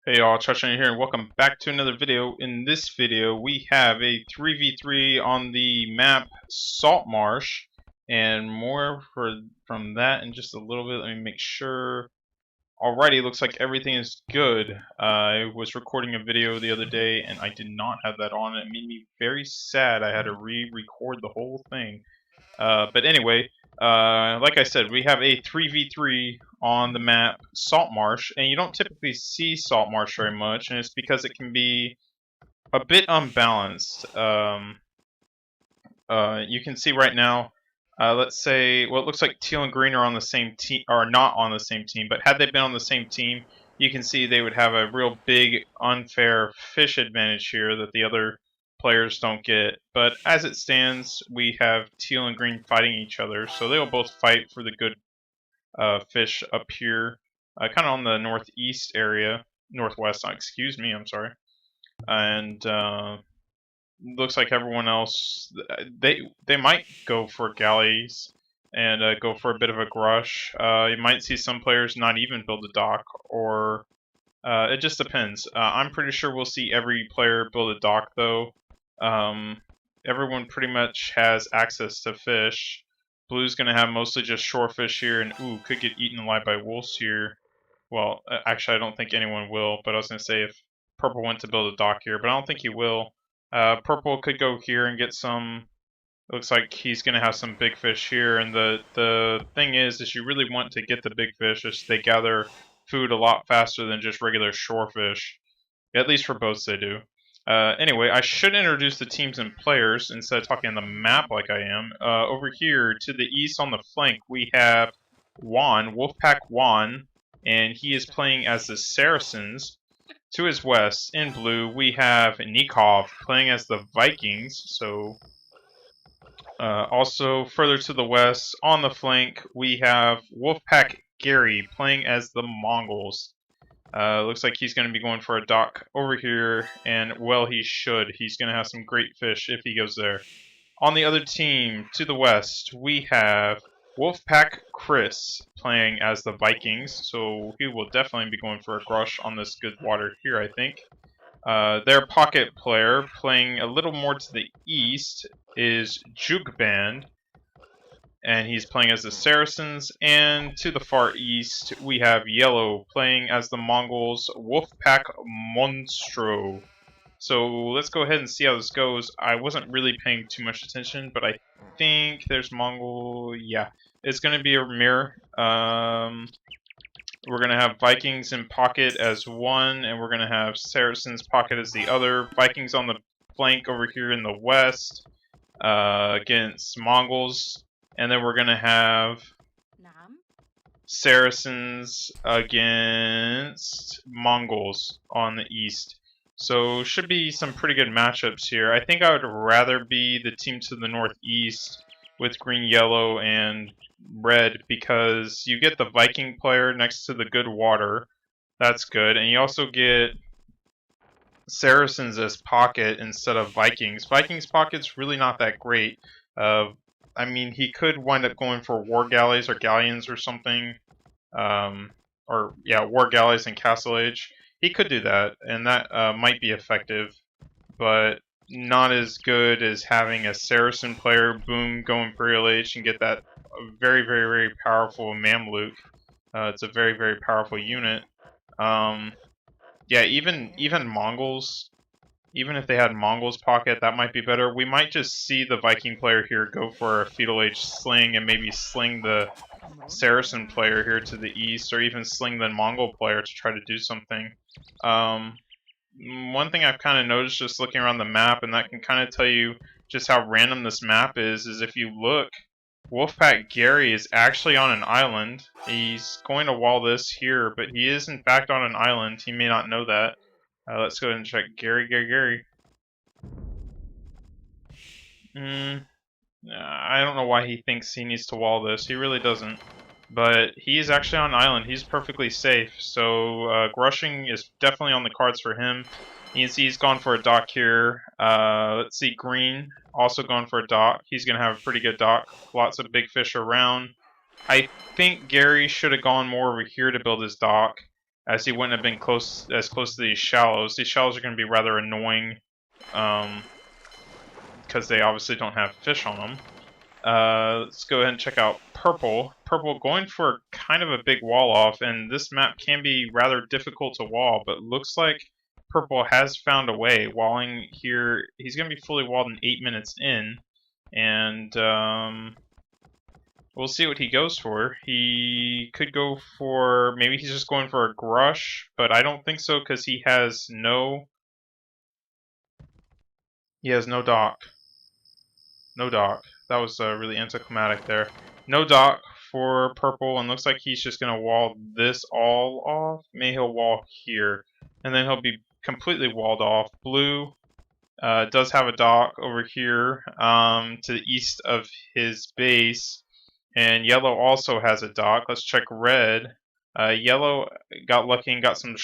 Hey y'all, Chachanator here, and welcome back to another video. In this video, we have a 3v3 on the map Salt Marsh, and more from that in just a little bit. Let me make sure. Alrighty, looks like everything is good. I was recording a video the other day, and I did not have that on. It made me very sad. I had to re-record the whole thing. But anyway, like I said, we have a 3v3 on the map Salt Marsh, and you don't typically see Salt Marsh very much, and it's because it can be a bit unbalanced. You can see right now, let's say, well, it looks like teal and green are on the same team, or not on the same team, but had they been on the same team, you can see they would have a real big unfair fish advantage here that the other players don't get. But as it stands, we have teal and green fighting each other, so they will both fight for the good fish up here, kind of on the northeast area, northwest, excuse me, I'm sorry. And looks like everyone else, they might go for galleys and go for a bit of a grush. You might see some players not even build a dock, or it just depends. I'm pretty sure we'll see every player build a dock, though. Everyone pretty much has access to fish. Blue's going to have mostly just shorefish here, and ooh, could get eaten alive by wolves here. Well, actually, I don't think anyone will, but I was going to say if Purple went to build a dock here, but I don't think he will. Purple could go here and get some. Looks like he's going to have some big fish here, and the thing is you really want to get the big fish as they gather food a lot faster than just regular shorefish. At least for boats they do. Anyway, I should introduce the teams and players instead of talking on the map like I am. Over here to the east on the flank, we have Juan, Wolfpack Juan, and he is playing as the Saracens. To his west, in blue, we have Nicov playing as the Vikings. So, also further to the west, on the flank, we have Wolfpack Gary playing as the Mongols. Looks like he's going to be going for a dock over here, and well, he should. He's going to have some great fish if he goes there. On the other team, to the west, we have Wolfpack Chris playing as the Vikings, so he will definitely be going for a grush on this good water here, I think. Their pocket player, playing a little more to the east, is Jugband, and he's playing as the Saracens. And to the far east, we have Yellow playing as the Mongols, WofpacKMONSTRO. So let's go ahead and see how this goes. I wasn't really paying too much attention, but I think there's Mongol. Yeah, it's going to be a mirror. We're going to have Vikings in pocket as one, and we're going to have Saracens pocket as the other. Vikings on the flank over here in the west against Mongols. And then we're going to have Saracens against Mongols on the east. So should be some pretty good matchups here. I think I would rather be the team to the northeast with green, yellow, and red, because you get the Viking player next to the good water. That's good. And you also get Saracens as pocket instead of Vikings. Vikings pocket's really not that great. I mean, he could wind up going for war galleys or galleons or something. Or, yeah, war galleys in Castle Age. He could do that, and that might be effective, but not as good as having a Saracen player, boom, go Imperial Age and get that very, very, very powerful Mamluk. It's a very, very powerful unit. Yeah, even Mongols, even if they had Mongols pocket, that might be better. We might just see the Viking player here go for a Feudal Age sling and maybe sling the Saracen player here to the east, or even sling the Mongol player to try to do something. One thing I've kind of noticed just looking around the map, and that can kind of tell you just how random this map is if you look, Wolfpack Gary is actually on an island. He's going to wall this here, but he is in fact on an island. He may not know that. Let's go ahead and check Gary. I don't know why he thinks he needs to wall this. He really doesn't. But he's actually on an island. He's perfectly safe. So grushing is definitely on the cards for him. You can see he's gone for a dock here. Let's see, green also gone for a dock. He's going to have a pretty good dock. Lots of big fish around. I think Gary should have gone more over here to build his dock. as he wouldn't have been as close to these shallows. These shallows are going to be rather annoying because they obviously don't have fish on them. Let's go ahead and check out Purple. Purple going for kind of a big wall off, and this map can be rather difficult to wall, but looks like Purple has found a way. Walling here, he's going to be fully walled in 8 minutes in, and we'll see what he goes for. He could go for, maybe he's just going for a grush, but I don't think so because he has no dock. No dock. That was really anticlimactic there. No dock for Purple, and looks like he's just going to wall this all off. Maybe he'll wall here, and then he'll be completely walled off. Blue does have a dock over here to the east of his base, and Yellow also has a dock. Let's check Red. Yellow got lucky and got some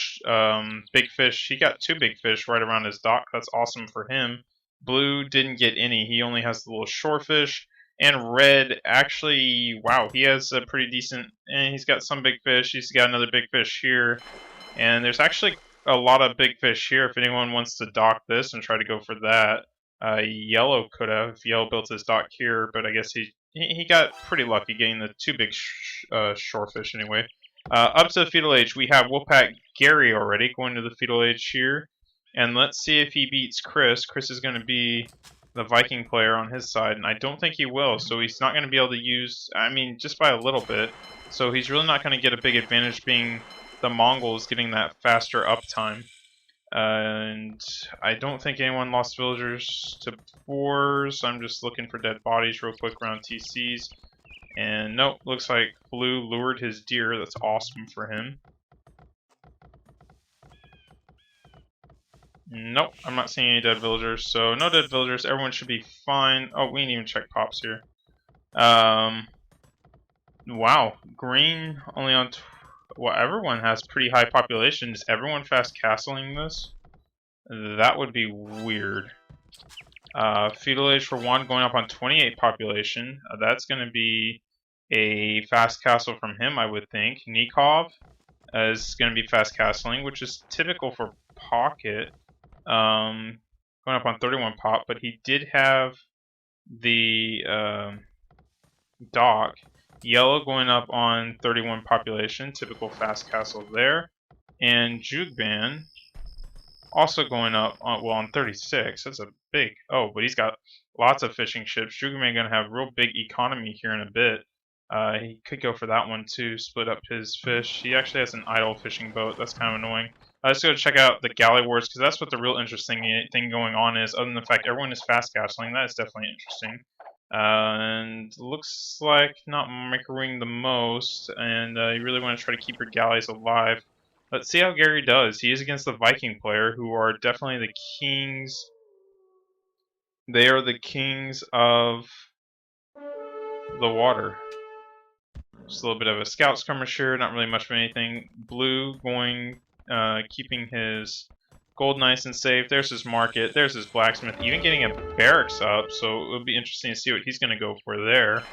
big fish. He got 2 big fish right around his dock. That's awesome for him. Blue didn't get any. He only has the little shorefish. And Red, actually, wow, he has a pretty decent, and he's got some big fish. He's got another big fish here. And there's actually a lot of big fish here if anyone wants to dock this and try to go for that. Yellow could have. Yellow built his dock here, but I guess he got pretty lucky getting the 2 big shorefish anyway. Up to the fetal age, we have Wolfpack Gary already going to the fetal age here. And let's see if he beats Chris. Chris is going to be the Viking player on his side, and I don't think he will. So he's not going to be able to use, I mean, just by a little bit. So he's really not going to get a big advantage being the Mongols getting that faster uptime. And I don't think anyone lost villagers to boars. I'm just looking for dead bodies real quick around TCs. And nope, looks like Blue lured his deer. That's awesome for him. Nope, I'm not seeing any dead villagers, so no dead villagers. Everyone should be fine. Oh, we didn't even check pops here. Wow, green only on... well, everyone has pretty high population. Is everyone fast castling this? That would be weird. Fetal age for 1 going up on 28 population. That's going to be a fast castle from him, I would think. Nicov is going to be fast castling, which is typical for Pocket. Going up on 31 pop, but he did have the dock. Yellow going up on 31 population, typical fast castle there. And jugband also going up on, well, on 36. That's a big, oh, but he's got lots of fishing ships. Jugband going to have real big economy here in a bit. He could go for that one too, split up his fish. He actually has an idle fishing boat. That's kind of annoying. Let's go check out the galley wars, because that's what the real interesting thing going on is, other than the fact everyone is fast castling. That is definitely interesting. And looks like not microwing the most, and you really want to try to keep your galleys alive. Let's see how Gary does. He is against the Viking player, who are definitely the kings. They are the kings of the water. Just a little bit of a scout skirmisher, not really much of anything. Blue going, keeping his gold nice and safe. There's his market. There's his blacksmith. Even getting a barracks up, so it'll be interesting to see what he's going to go for there.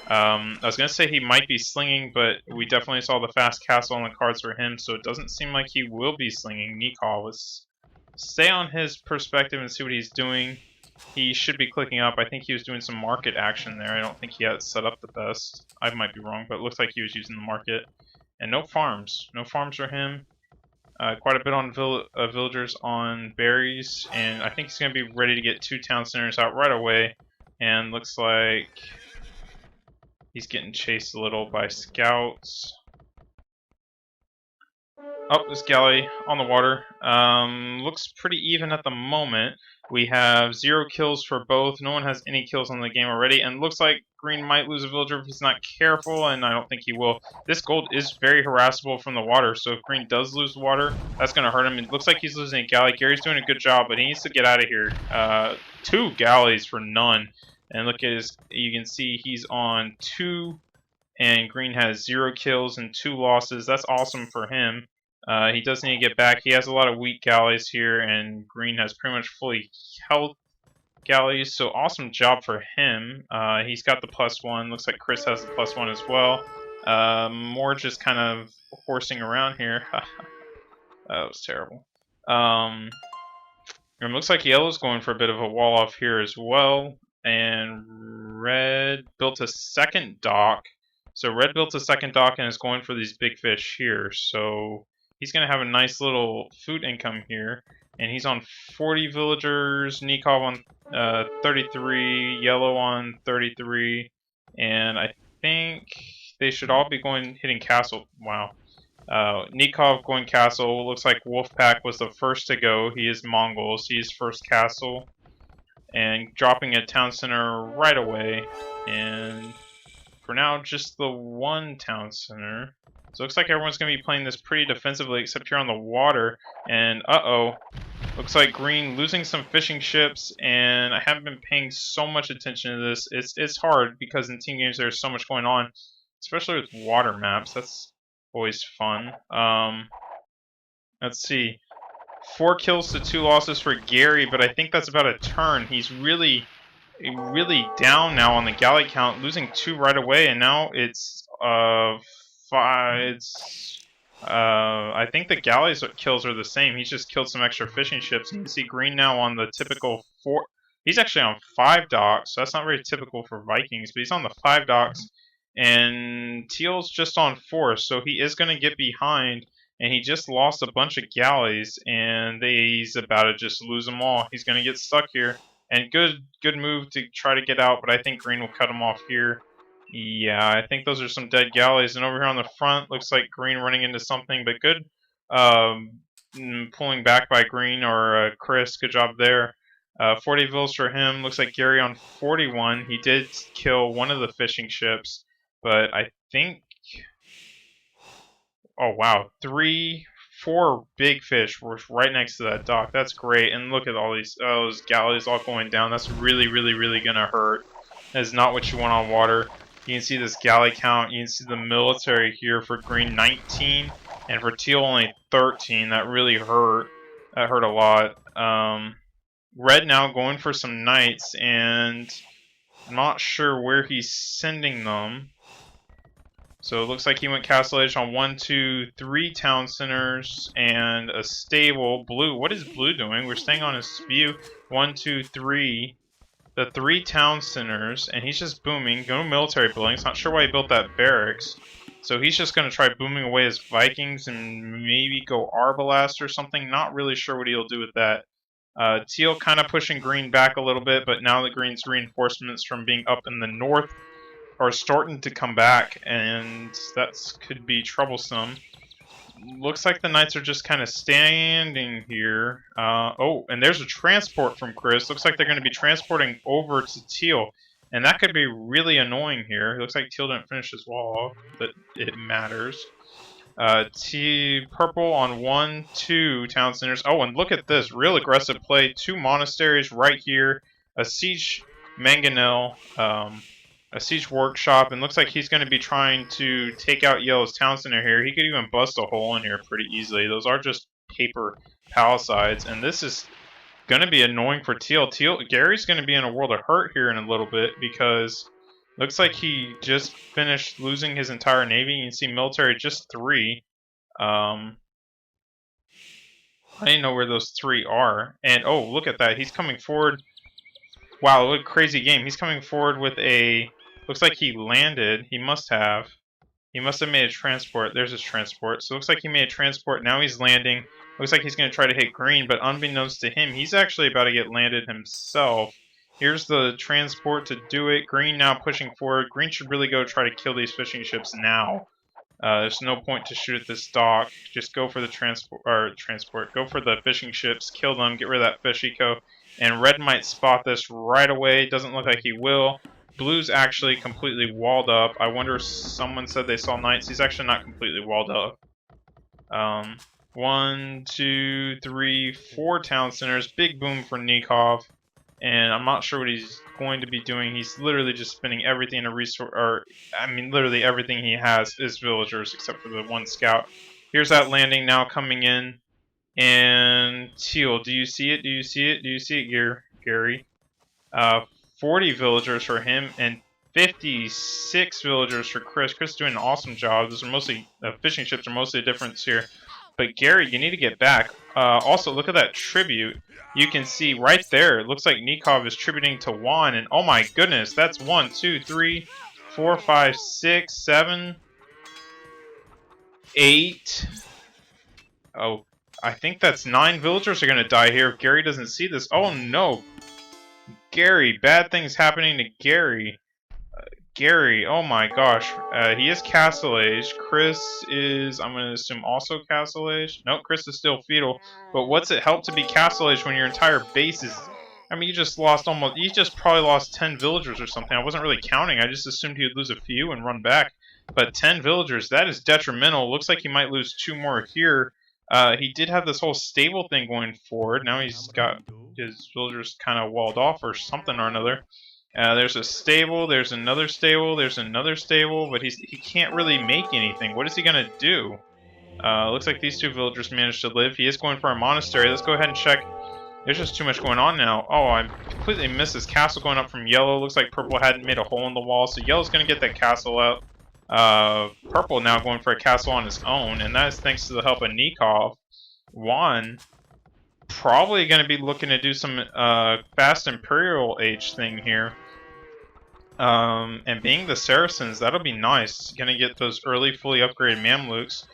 I was going to say he might be slinging, but we definitely saw the fast castle on the cards for him, so it doesn't seem like he will be slinging. Nicov, let's stay on his perspective and see what he's doing. He should be clicking up. I think he was doing some market action there. I don't think he had it set up the best. I might be wrong, but it looks like he was using the market. And no farms. No farms for him. Quite a bit on villagers on berries. And I think he's going to be ready to get 2 town centers out right away. And looks like he's getting chased a little by scouts. Oh, this galley on the water. Looks pretty even at the moment. We have 0 kills for both. No one has any kills on the game already. And looks like green might lose a villager if he's not careful, and I don't think he will. This gold is very harassable from the water, so if green does lose the water, that's going to hurt him. It looks like he's losing a galley. Gary's doing a good job, but he needs to get out of here. 2 galleys for none. And look at his, you can see he's on 2, and green has 0 kills and 2 losses. That's awesome for him. He does need to get back. He has a lot of weak galleys here, and green has pretty much fully held galleys, so awesome job for him. He's got the +1. Looks like Chris has the +1 as well. More just kind of horsing around here. That was terrible. It looks like yellow's going for a bit of a wall off here as well. And red built a second dock. So red built a second dock and is going for these big fish here. So he's going to have a nice little food income here. And he's on 40 villagers, Nicov on 33, yellow on 33. And I think they should all be hitting castle. Wow. Nicov going castle. Looks like Wolfpack was the first to go. He is Mongols. He's first castle. And dropping a town center right away. And for now, just the one town center. So it looks like everyone's going to be playing this pretty defensively, except here on the water. And uh-oh. Looks like green losing some fishing ships, and I haven't been paying so much attention to this. It's hard because in team games there's so much going on, especially with water maps. That's always fun. Let's see. 4 kills to 2 losses for Gary, but I think that's about a turn. He's really down now on the galley count, losing 2 right away, and now it's 5. I think the galleys kills are the same. He's just killed some extra fishing ships. You can see green now on the typical 4. He's actually on 5 docks, so that's not very typical for Vikings, but he's on the 5 docks. And teal's just on 4, so he is going to get behind. And he just lost a bunch of galleys, and he's about to just lose them all. He's going to get stuck here. And good move to try to get out, but I think green will cut him off here. Yeah, I think those are some dead galleys. And over here on the front, looks like green running into something, but good pulling back by green or Chris. Good job there. 40 vills for him. Looks like Gary on 41. He did kill one of the fishing ships, but I think... Oh, wow. 4 big fish were right next to that dock. That's great. And look at all those galleys all going down. That's really going to hurt. That is not what you want on water. You can see this galley count. You can see the military here for green 19. And for teal only 13. That really hurt. That hurt a lot. Red now going for some knights. And I'm not sure where he's sending them. So it looks like he went Castle Age on 1, 2, 3 town centers and a stable. Blue, what is blue doing? We're staying on his spew. 1, 2, 3. The 3 town centers, and he's just booming. Go military buildings. Not sure why he built that barracks. So he's just going to try booming away his Vikings and maybe go Arbalest or something. Not really sure what he'll do with that. Teal kind of pushing green back a little bit, but now that green's reinforcements from being up in the north are starting to come back, and that could be troublesome. Looks like the knights are just kind of standing here. Oh, and there's a transport from Chris. Looks like they're going to be transporting over to teal, and that could be really annoying here. It looks like teal didn't finish his wall off, but it matters. Purple on 1, 2 town centers. Oh, and look at this. Real aggressive play. 2 monasteries right here. A siege mangonel. A siege workshop, and looks like he's going to be trying to take out yellow's town center here. He could even bust a hole in here pretty easily. Those are just paper palisades, and this is going to be annoying for teal. Gary's going to be in a world of hurt here in a little bit because looks like he just finished losing his entire navy. You can see military just 3. I didn't know where those 3 are. And oh, look at that. He's coming forward. Wow, what a crazy game. He's coming forward with a... Looks like he landed. He must have made a transport. There's his transport. So it looks like he made a transport. Now he's landing. Looks like he's going to try to hit green, but unbeknownst to him, he's actually about to get landed himself. Here's the transport to do it. Green now pushing forward. Green should really go try to kill these fishing ships now. There's no point to shoot at this dock. Just go for the transport. Go for the fishing ships. Kill them. Get rid of that fish eco. And red might spot this right away. Doesn't look like he will. Blue's actually completely walled up. I wonder if someone said they saw knights. He's actually not completely walled up. 1, 2, 3, 4 town centers. Big boom for Nicov. And I'm not sure what he's going to be doing. He's literally just spending everything in a resource, literally everything he has is villagers except for the 1 scout. Here's that landing now coming in. And teal, do you see it? Do you see it? Do you see it, Gary? 40 villagers for him and 56 villagers for Chris. Chris doing an awesome job. Those are mostly fishing ships are mostly the difference here. But Gary, you need to get back. Also, look at that tribute. You can see right there, it looks like Nicov is tributing to Juan, and oh my goodness, that's 1, 2, 3, 4, 5, 6, 7, 8. Oh, I think that's 9 villagers are going to die here if Gary doesn't see this. Oh no, Gary, bad things happening to Gary. Gary, oh my gosh, he is Castle Age. Chris is, I'm going to assume, also Castle Age. Nope, Chris is still fetal. But what's it help to be Castle Age when your entire base is... I mean, you just probably lost 10 villagers or something. I wasn't really counting. I just assumed he would lose a few and run back. But 10 villagers, that is detrimental. Looks like he might lose 2 more here. He did have this whole stable thing going forward. Now he's got his villagers kind of walled off or something or another. There's a stable, there's another stable, there's another stable, but he can't really make anything. What is he going to do? Looks like these 2 villagers managed to live. He is going for a monastery. Let's go ahead and check. There's just too much going on now. Oh, I completely missed this castle going up from yellow. Looks like purple hadn't made a hole in the wall, so yellow's going to get that castle out. Purple now going for a castle on his own, and that is thanks to the help of Nicov. Juan probably going to be looking to do some fast Imperial Age thing here. And being the Saracens, that'll be nice. Gonna get those early fully upgraded Mamluks.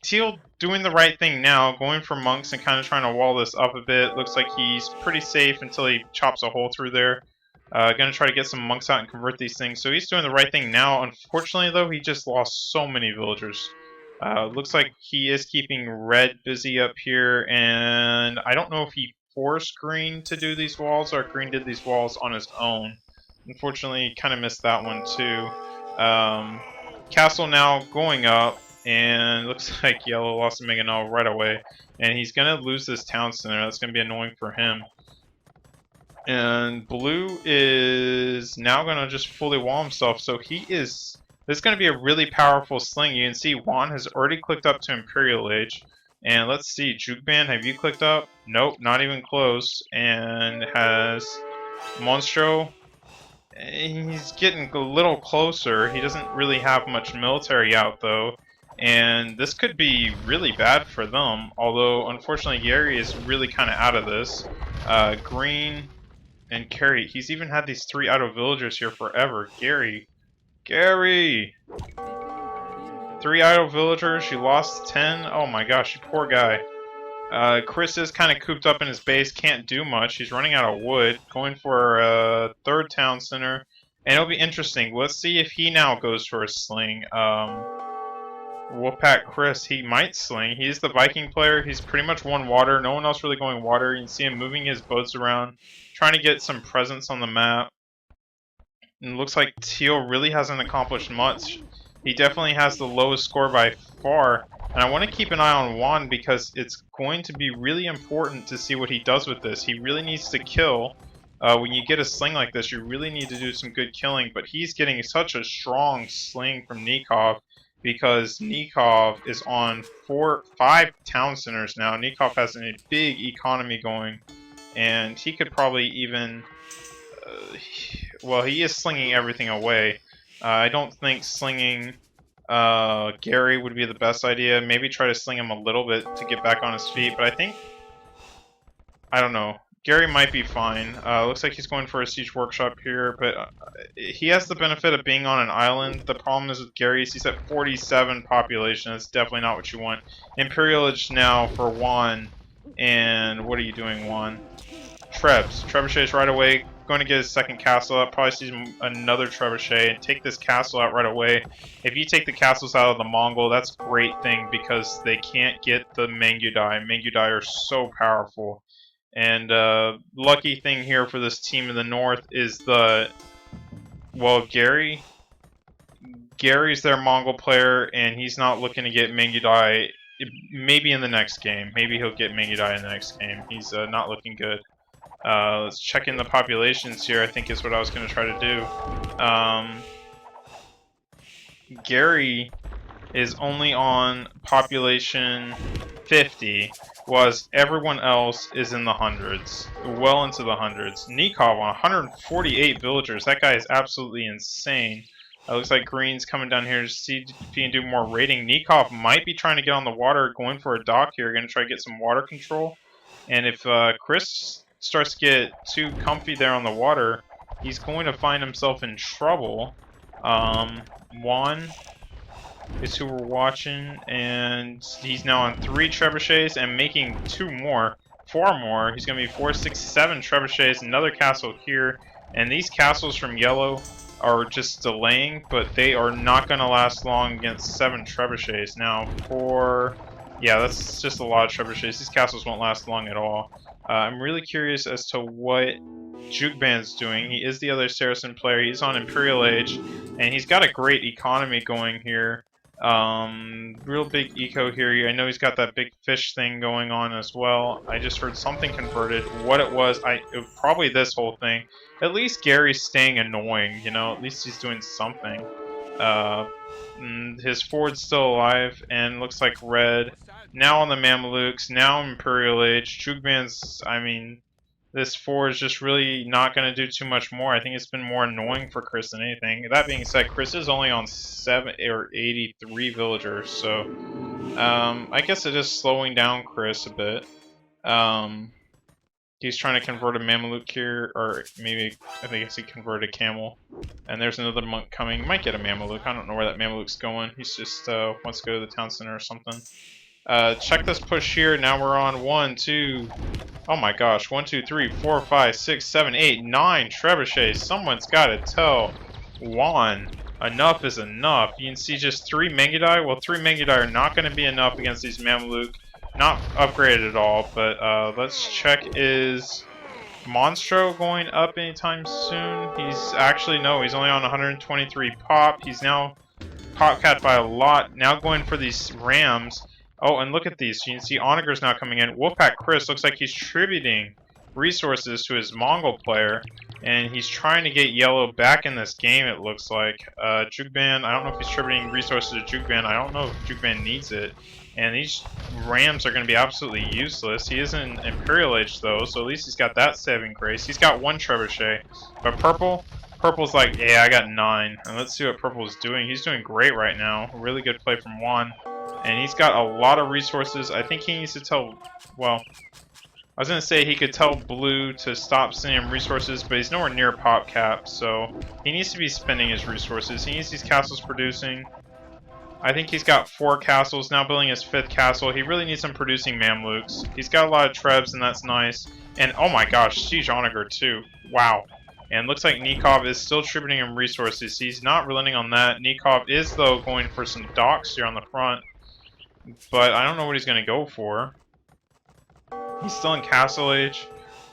Teal doing the right thing now, going for monks and kind of trying to wall this up a bit. Looks like he's pretty safe until he chops a hole through there. Gonna try to get some monks out and convert these things. So he's doing the right thing now. Unfortunately, though, he just lost so many villagers. Looks like he is keeping red busy up here, and I don't know if he forced green to do these walls or green did these walls on his own. Unfortunately, kind of missed that one too. Castle now going up, and looks like yellow lost a Mangonel right away, and he's gonna lose this town center. That's gonna be annoying for him. And blue is now gonna just fully wall himself, so he is. This is gonna be a really powerful sling. You can see Juan has already clicked up to Imperial Age, and let's see, jugband, have you clicked up? Nope, not even close. And has Monstro. He's getting a little closer. He doesn't really have much military out, though. And this could be really bad for them. Although, unfortunately, Gary is really kind of out of this. Green and Gary. He's even had these 3 idle villagers here forever. Gary! 3 idle villagers. You lost 10? Oh my gosh, you poor guy. Chris is kind of cooped up in his base, can't do much. He's running out of wood, going for a 3rd town center. And it'll be interesting. Let's see if he now goes for a sling. Wolfpack Chris, he might sling. He's the Viking player. He's pretty much one water. No one else really going water. You can see him moving his boats around, trying to get some presence on the map. And it looks like Teal really hasn't accomplished much. He definitely has the lowest score by far. And I want to keep an eye on Juan because it's going to be really important to see what he does with this. He really needs to kill. When you get a sling like this, you really need to do some good killing. But he's getting such a strong sling from Nicov because Nicov is on 5 town centers now. Nicov has a big economy going. And he could probably even... well, he is slinging everything away. I don't think slinging... Gary would be the best idea. Maybe try to sling him a little bit to get back on his feet, but I think... I don't know. Gary might be fine. Looks like he's going for a siege workshop here, but he has the benefit of being on an island. The problem is with Gary is he's at 47 population. That's definitely not what you want. Imperial Age now for Juan. And what are you doing, Juan? Trebuchets right away. Going to get his 2nd castle up. Probably sees another trebuchet and take this castle out right away. If you take the castles out of the Mongol, that's a great thing because they can't get the Mangudai. Mangudai are so powerful. And lucky thing here for this team in the north is the... Well, Gary's their Mongol player, and he's not looking to get Mangudai maybe in the next game. Maybe he'll get Mangudai in the next game. He's not looking good. Let's check in the populations here, I think is what I was going to try to do. Gary is only on population 50, whereas everyone else is in the hundreds, well into the hundreds. Nicov on 148 villagers. That guy is absolutely insane. It looks like Green's coming down here to see if he can do more raiding. Nicov might be trying to get on the water, going for a dock here, going to try to get some water control. And if Chris starts to get too comfy there on the water, he's going to find himself in trouble. Juan is who we're watching, and he's now on 3 trebuchets and making 4 more. He's going to be 4, 6, 7 trebuchets, another castle here. And these castles from yellow are just delaying, but they are not going to last long against 7 trebuchets. Now, yeah, that's just a lot of trebuchets. These castles won't last long at all. I'm really curious as to what Jugband's doing. He is the other Saracen player. He's on Imperial Age, and he's got a great economy going here. Real big eco here. I know he's got that big fish thing going on as well. I just heard something converted. What it was, probably this whole thing. At least Gary's staying annoying, you know, at least he's doing something. His Ford's still alive, and looks like red. Now on the Mamelukes, now Imperial Age. Jugband's, I mean, this 4 is just really not going to do too much more. I think it's been more annoying for Chris than anything. That being said, Chris is only on 83 villagers, so I guess it is slowing down Chris a bit. He's trying to convert a Mameluke here, or maybe, I think he converted a camel. And there's another monk coming. Might get a Mameluke. I don't know where that Mameluke's going. He's just wants to go to the town center or something. Check this push here. Now we're on 1, 2... Oh my gosh, 1, 2, 3, 4, 5, 6, 7, 8, 9 trebuchets. Someone's got to tell Juan, enough is enough. You can see just 3 Mangudai. Well, 3 Mangudai are not going to be enough against these Mameluke. Not upgraded at all, but let's check, is Monstro going up anytime soon? He's actually, no, he's only on 123 pop. He's now pop capped by a lot. Now going for these rams. Oh, and look at these. You can see Onager's now coming in. Wolfpack Chris looks like he's tributing resources to his Mongol player, and he's trying to get yellow back in this game, it looks like. Jugband, I don't know if he's tributing resources to Jugband. I don't know if Jugband needs it. And these rams are going to be absolutely useless. He is in Imperial Age, though, so at least he's got that saving grace. He's got 1 trebuchet. But Purple's like, yeah, I got 9. And let's see what Purple's doing. He's doing great right now. Really good play from Juan. And he's got a lot of resources. I think he needs to tell, well, I was going to say he could tell Blue to stop sending him resources, but he's nowhere near pop cap, so he needs to be spending his resources. He needs these castles producing. I think he's got 4 castles, now building his 5th castle. He really needs some producing Mamluks. He's got a lot of trebs, and that's nice. And oh my gosh, Siege Onager too. Wow. And looks like Nicov is still tributing him resources. He's not relenting on that. Nicov is, though, going for some docks here on the front. But I don't know what he's going to go for. He's still in Castle Age.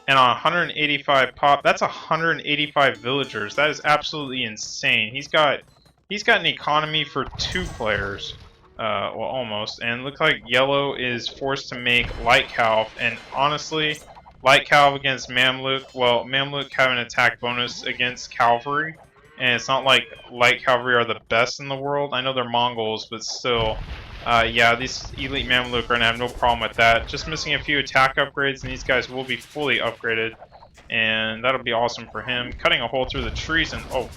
And on 185 pop, that's 185 villagers. That is absolutely insane. He's got an economy for 2 players. Well, almost. And look like Yellow is forced to make Light Calv. And honestly, Light Calv against Mamluk, well, Mamluk have an attack bonus against Cavalry. And it's not like Light Cavalry are the best in the world. I know they're Mongols, but still. Yeah, these Elite Mamluk are going to have no problem with that. Just missing a few attack upgrades, and these guys will be fully upgraded. And that'll be awesome for him. Cutting a hole through the trees, and oh,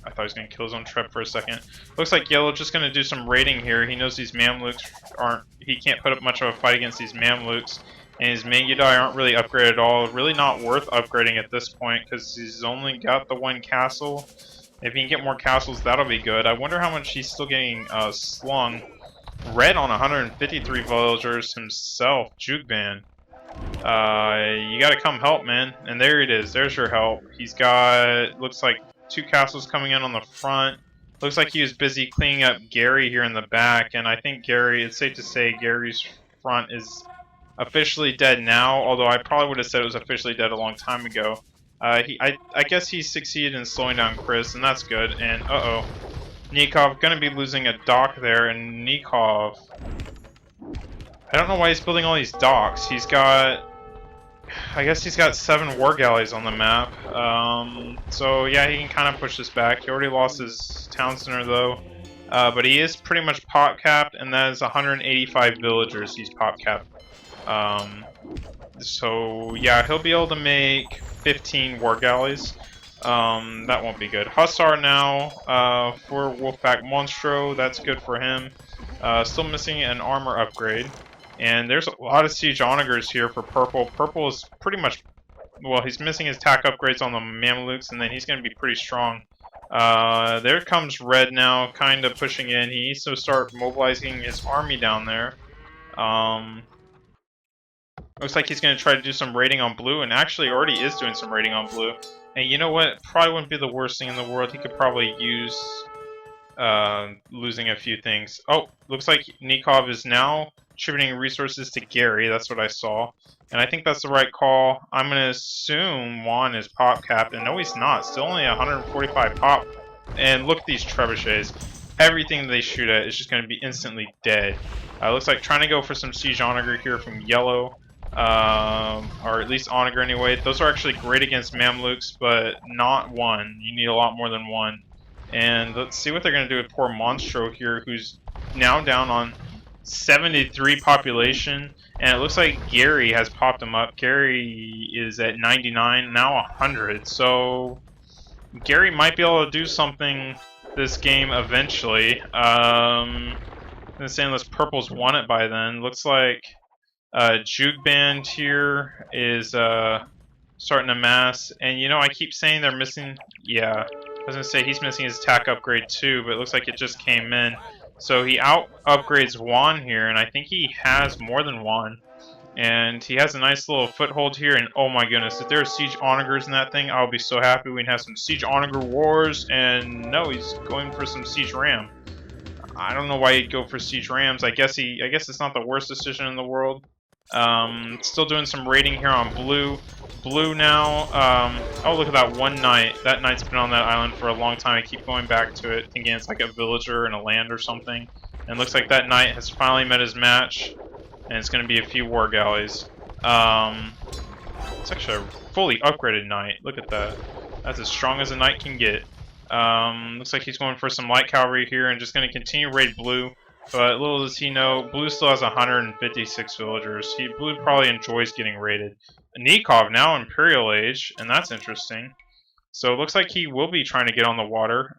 I thought he was going to kill his own Treb for a second. Looks like Yellow just going to do some raiding here. He knows these Mamluks aren't, he can't put up much of a fight against these Mamluks. And his Mangudai aren't really upgraded at all. Really not worth upgrading at this point, because he's only got the 1 castle. If he can get more castles, that'll be good. I wonder how much he's still getting slung. Red on 153 villagers himself, Jugband. You gotta come help, man. And there it is. There's your help. He's got, looks like 2 castles coming in on the front. Looks like he was busy cleaning up Gary here in the back. And I think Gary, it's safe to say Gary's front is officially dead now. Although I probably would have said it was officially dead a long time ago. I guess he succeeded in slowing down Chris, and that's good. And uh-oh. Nicov gonna be losing a dock there, and Nicov, I don't know why he's building all these docks. He's got, I guess he's got 7 war galleys on the map. So yeah, he can kind of push this back. He already lost his town center though, but he is pretty much pop capped, and that is 185 villagers he's pop capped. So yeah, he'll be able to make 15 war galleys. That won't be good. Hussar now for WofpacKMONSTRO. That's good for him. Still missing an armor upgrade. And there's a lot of siege onagers here for purple. Purple is pretty much, well, he's missing his tack upgrades on the Mamelukes, and then he's going to be pretty strong. There comes red now, kind of pushing in. He needs to start mobilizing his army down there. Looks like he's going to try to do some raiding on blue, and actually already is doing some raiding on blue. And you know what? Probably wouldn't be the worst thing in the world. He could probably use losing a few things. Oh, looks like Nicov is now distributing resources to Gary. That's what I saw. And I think that's the right call. I'm going to assume Juan is pop capped. And no, he's not. Still only 145 pop. And look at these trebuchets. Everything they shoot at is just going to be instantly dead. Looks like trying to go for some siege onager here from yellow. Or at least onager anyway. Those are actually great against Mamluks, but not one. You need a lot more than one. And let's see what they're going to do with poor Monstro here, who's now down on 73 population. And it looks like Gary has popped him up. Gary is at 99, now 100. So Gary might be able to do something this game eventually. I'm going to say unless purple's won it by then. Looks like jugband here is starting to mass. And you know, I keep saying they're missing. Yeah, I was going to say he's missing his attack upgrade too, but it looks like it just came in. So he out-upgrades Juan here, and I think he has more than one. And he has a nice little foothold here, and oh my goodness, if there are siege onagers in that thing, I'll be so happy we can have some siege onager wars. And no, he's going for some siege ram. I don't know why he'd go for siege rams. I guess it's not the worst decision in the world. Still doing some raiding here on blue. Blue now. Oh, look at that one knight. That knight's been on that island for a long time. I keep going back to it, thinking it's like a villager in a land or something. And it looks like that knight has finally met his match. And it's going to be a few war galleys. It's actually a fully upgraded knight. Look at that. That's as strong as a knight can get. Looks like he's going for some light cavalry here and just going to continue raid blue. But little does he know, blue still has 156 villagers. Blue probably enjoys getting raided. Nicov now Imperial Age, and that's interesting. So it looks like he will be trying to get on the water.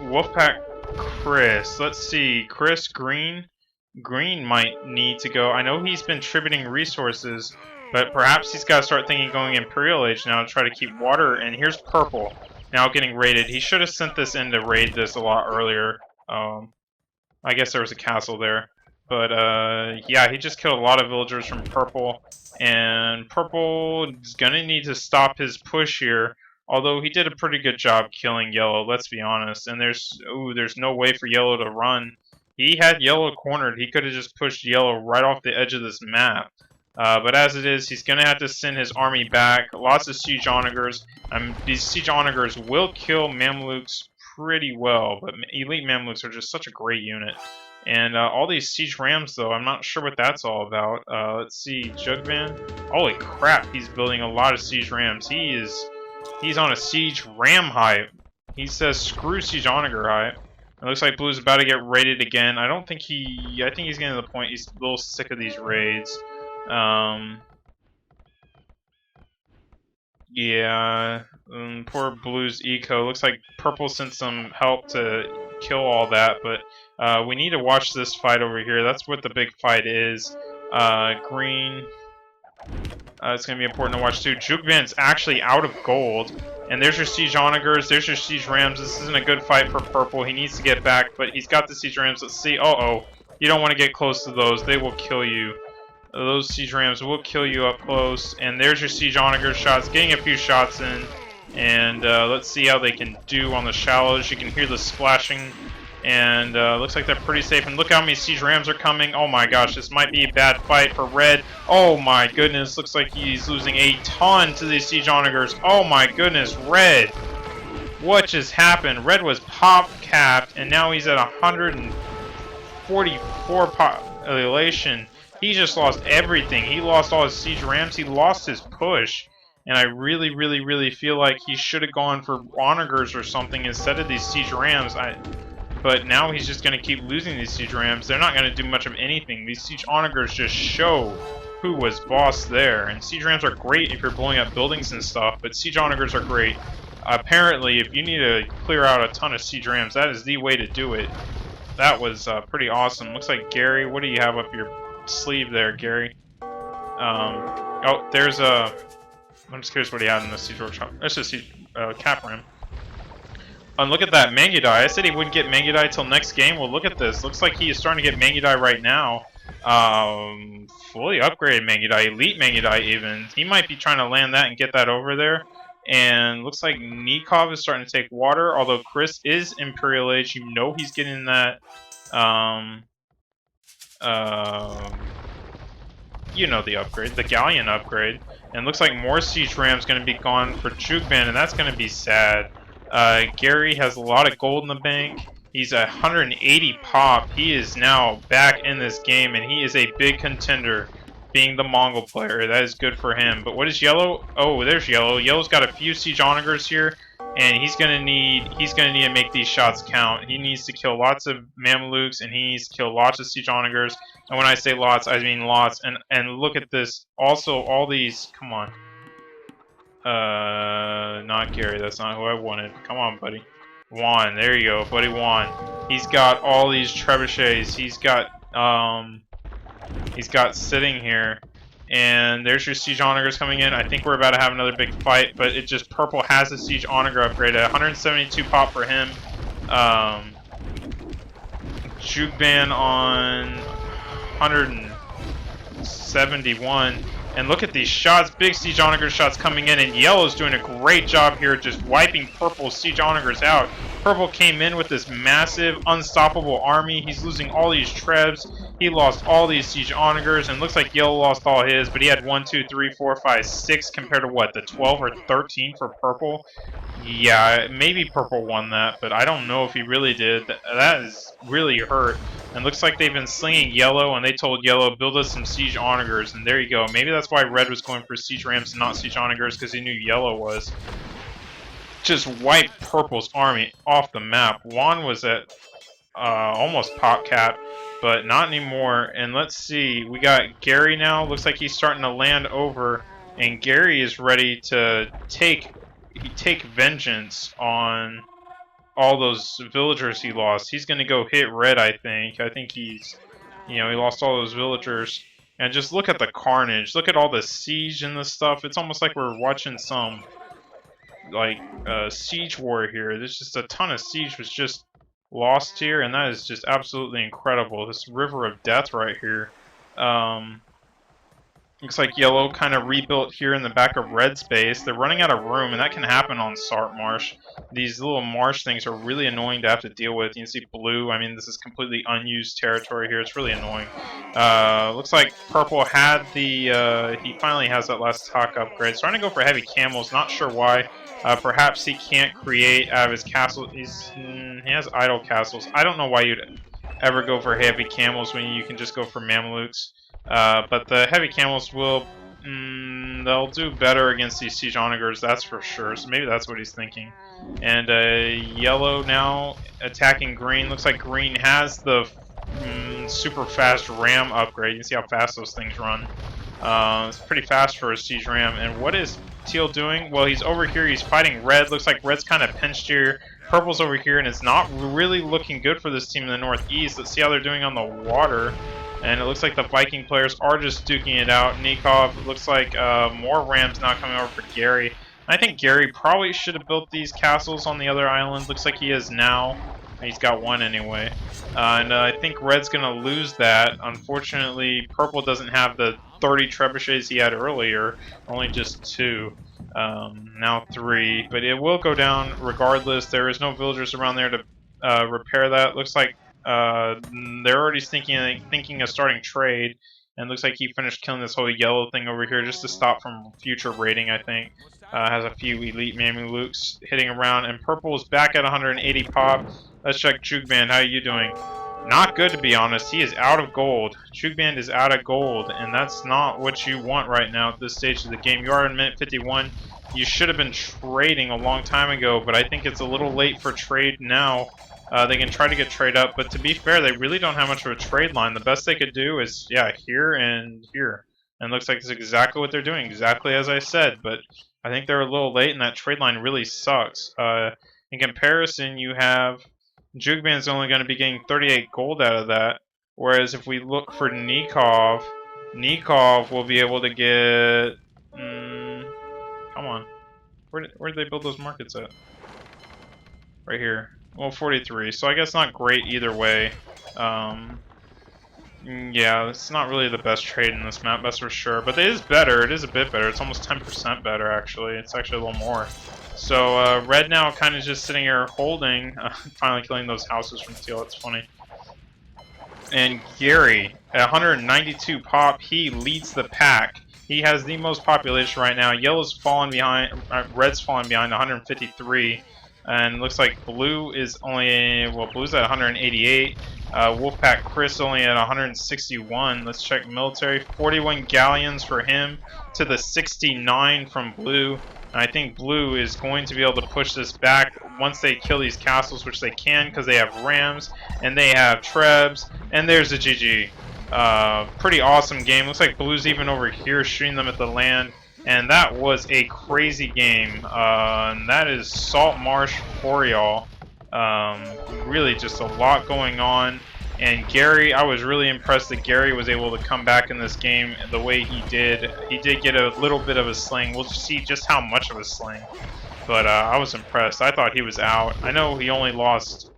Wolfpack Chris. Let's see. Chris Green. Green might need to go. I know he's been tributing resources, but perhaps he's got to start thinking going Imperial Age now to try to keep water. And here's Purple now getting raided. He should have sent this in to raid this a lot earlier. I guess there was a castle there. But yeah, he just killed a lot of villagers from Purple. And Purple is going to need to stop his push here. Although he did a pretty good job killing Yellow, let's be honest. And there's no way for Yellow to run. He had Yellow cornered. He could have just pushed Yellow right off the edge of this map. But as it is, he's going to have to send his army back. Lots of siege onagers. These siege onagers will kill Mamluks pretty well, but elite Mamluks are just such a great unit. And all these siege rams, though, I'm not sure what that's all about. Let's see, Jugband. Holy crap, he's building a lot of siege rams. He's on a siege ram hype. He says screw siege onager hype. It looks like Blue's about to get raided again. I think he's getting to the point he's a little sick of these raids. Yeah, poor Blue's eco. Looks like Purple sent some help to kill all that, but we need to watch this fight over here. That's what the big fight is. Green. It's going to be important to watch too. Jugband's actually out of gold. And there's your siege onagers. There's your siege rams. This isn't a good fight for Purple. He needs to get back, but he's got the siege rams. Let's see. Uh-oh. You don't want to get close to those. They will kill you. Those siege rams will kill you up close. And there's your siege onager shots. Getting a few shots in. And let's see how they can do on the shallows. You can hear the splashing. And looks like they're pretty safe. And look how many siege rams are coming. Oh my gosh, this might be a bad fight for Red. Oh my goodness, looks like he's losing a ton to these siege onagers. Oh my goodness, Red. What just happened? Red was pop capped, and now he's at 144 population. He just lost everything. He lost all his siege rams. He lost his push. And I really, really, really feel like he should have gone for onagers or something instead of these siege rams. But now he's just going to keep losing these siege rams. They're not going to do much of anything. These siege onagers just show who was boss there. And siege rams are great if you're blowing up buildings and stuff, but siege onagers are great. Apparently, if you need to clear out a ton of siege rams, that is the way to do it. That was pretty awesome. Looks like Gary, what do you have up your sleeve there, Gary? Oh, there's a... I'm just curious what he had in the siege workshop. That's just cap ram. And look at that, Mangudai. I said he wouldn't get Mangudai till next game. Well, look at this. Looks like he is starting to get Mangudai right now. Fully upgraded Mangudai, elite Mangudai even. He might be trying to land that and get that over there. And looks like Nicov is starting to take water, although Chris is Imperial Age. You know he's getting that, you know the upgrade, the Galleon upgrade. And looks like more siege rams going to be gone for jugband, and that's going to be sad. Gary has a lot of gold in the bank. He's 180 pop. He is now back in this game, and he is a big contender, being the Mongol player. That is good for him. But what is Yellow? Oh, there's Yellow. Yellow's got a few siege onagers here, and he's gonna need to make these shots count. He needs to kill lots of Mamelukes, and he needs to kill lots of siege onagers. And when I say lots, I mean lots. And look at this. Also, all these. Come on. Not Gary. That's not who I wanted. Come on, buddy. Juan. There you go, buddy. Juan. He's got all these trebuchets. He's got sitting here. And there's your siege onagers coming in. I think we're about to have another big fight, but it just purple has a siege onager upgrade at 172 pop for him. Jugband on 171. And look at these shots, big siege onager shots coming in, and Yellow's doing a great job here just wiping Purple's siege onagers out. Purple came in with this massive, unstoppable army. He's losing all these trebs. He lost all these siege onagers, and looks like Yellow lost all his, but he had 1, 2, 3, 4, 5, 6 compared to what, the 12 or 13 for Purple? Yeah, maybe Purple won that, but I don't know if he really did. That is really hurt. And looks like they've been slinging Yellow, and they told Yellow, build us some siege onagers, and there you go. Maybe that's why Red was going for siege rams and not siege onagers, because he knew Yellow was. Just wiped Purple's army off the map. Juan was at almost pop cap, but not anymore. And let's see, we got Gary now. Looks like he's starting to land over, and Gary is ready to take vengeance on all those villagers he lost. He's gonna go hit Red, I think. I think he's, he lost all those villagers. And just look at the carnage. Look at all the siege and this stuff. It's almost like we're watching some, like, siege war here. There's just a ton of siege was just lost here, and that is just absolutely incredible. This river of death right here. Looks like Yellow kind of rebuilt here in the back of Red's base. They're running out of room, and that can happen on Salt Marsh. These little marsh things are really annoying to have to deal with. You can see Blue. I mean, this is completely unused territory here. It's really annoying. Looks like Purple had the... he finally has that last talk upgrade. Starting to go for heavy camels. Not sure why. Perhaps he can't create out of his castle. He has idle castles. I don't know why you'd ever go for heavy camels when you can just go for Mamelukes. But the heavy camels will, they'll do better against these siege onagers, that's for sure. So maybe that's what he's thinking. And Yellow now attacking Green. Looks like Green has the super fast ram upgrade. You can see how fast those things run. It's pretty fast for a siege ram. And what is Teal doing? Well, he's over here. He's fighting Red. Looks like Red's kind of pinched here. Purple's over here, and it's not really looking good for this team in the northeast. Let's see how they're doing on the water. And it looks like the Viking players are just duking it out. Nicov, looks like more rams now coming over for Gary. I think Gary probably should have built these castles on the other island. Looks like he is now. He's got one anyway. And I think Red's going to lose that. Unfortunately, Purple doesn't have the 30 trebuchets he had earlier. Only just 2. Now 3. But it will go down regardless. There is no villagers around there to repair that. Looks like they're already thinking of starting trade, and looks like he finished killing this whole Yellow thing over here just to stop from future raiding, I think. Has a few elite Mamelukes hitting around, and Purple is back at 180 pop. Let's check Jugband. How are you doing? Not good, to be honest. He is out of gold. Jugband is out of gold, and that's not what you want right now at this stage of the game. You are in minute 51. You should have been trading a long time ago, but I think it's a little late for trade now. They can try to get trade up, but to be fair, they really don't have much of a trade line. The best they could do is, yeah, here and here. And it looks like it's exactly what they're doing, exactly as I said. But I think they're a little late, and that trade line really sucks. In comparison, you have Jugband's only going to be getting 38 gold out of that. Whereas if we look for Nicov, Nicov will be able to get... come on. Where did they build those markets at? Right here. Well, 43. So I guess not great either way. Yeah, it's not really the best trade in this map, that's for sure. But it is better. It is a bit better. It's almost 10% better, actually. It's actually a little more. So red now kind of just sitting here holding, finally killing those houses from teal. It's funny. And Gary, at 192 pop, he leads the pack. He has the most population right now. Yellow's falling behind, red's falling behind 153. And looks like blue is only, well, blue's at 188. Wolfpack Chris only at 161. Let's check military. 41 galleons for him to the 69 from blue. And I think blue is going to be able to push this back once they kill these castles, which they can because they have rams and they have trebs. And there's a GG. Pretty awesome game. Looks like blue's even over here shooting them at the land. And that was a crazy game. And that is Salt Marsh for y'all. Really just a lot going on. And Gary, I was really impressed that Gary was able to come back in this game the way he did. He did get a little bit of a sling. We'll see just how much of a sling. But I was impressed. I thought he was out. I know he only lost,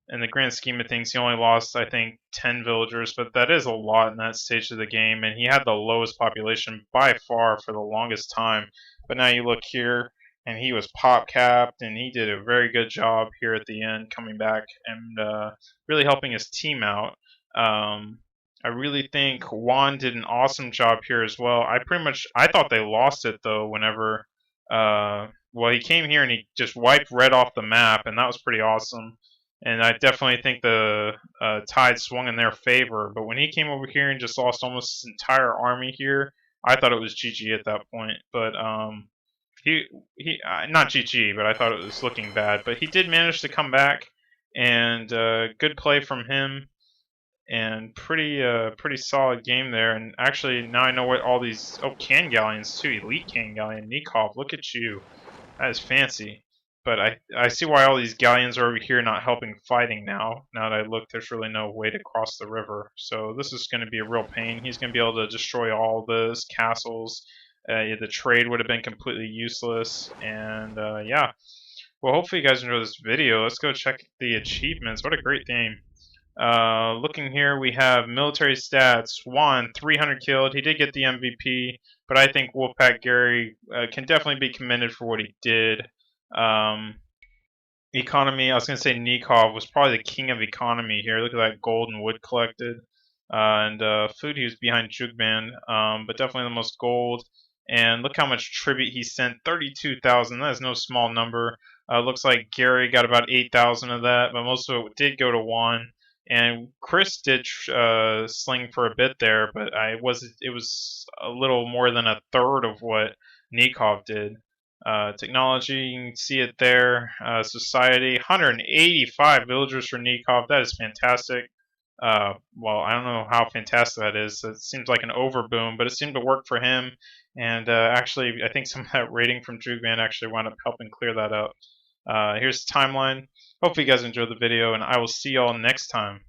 in the grand scheme of things, he only lost, I think, 10 villagers. But that is a lot in that stage of the game. And he had the lowest population by far for the longest time. But now you look here, and he was pop capped, and he did a very good job here at the end, coming back and really helping his team out. I really think Juan did an awesome job here as well. I thought they lost it though. Whenever, well, he came here and he just wiped red off the map, and that was pretty awesome. And I definitely think the tide swung in their favor. But when he came over here and just lost almost his entire army here, I thought it was GG at that point. But he not GG, but I thought it was looking bad. But he did manage to come back, and good play from him, and pretty solid game there. And actually, now I know what all these can galleons too, elite can galleon, Nicov. Look at you, that is fancy. But I see why all these galleons are over here not helping fighting now. Now that I look, there's really no way to cross the river. So this is going to be a real pain. He's going to be able to destroy all those castles. The trade would have been completely useless. And yeah. Well, hopefully you guys enjoy this video. Let's go check the achievements. What a great game. Looking here, we have military stats. Juan, 300 killed. He did get the MVP. But I think Wolfpack Gary can definitely be commended for what he did. Economy, I was going to say Nicov was probably the king of economy here. Look at that gold and wood collected. And food, he was behind Jugband, but definitely the most gold. And look how much tribute he sent, 32,000. That is no small number. Looks like Gary got about 8,000 of that, but most of it did go to Juan. And Chris did sling for a bit there, but it was a little more than a third of what Nicov did. Technology, you can see it there. Society, 185 villagers for Nicov. That is fantastic. Well, I don't know how fantastic that is. It seems like an overboom, but it seemed to work for him. And actually, I think some of that rating from Jugband actually wound up helping clear that up. Here's the timeline. Hopefully you guys enjoyed the video, and I will see y'all next time.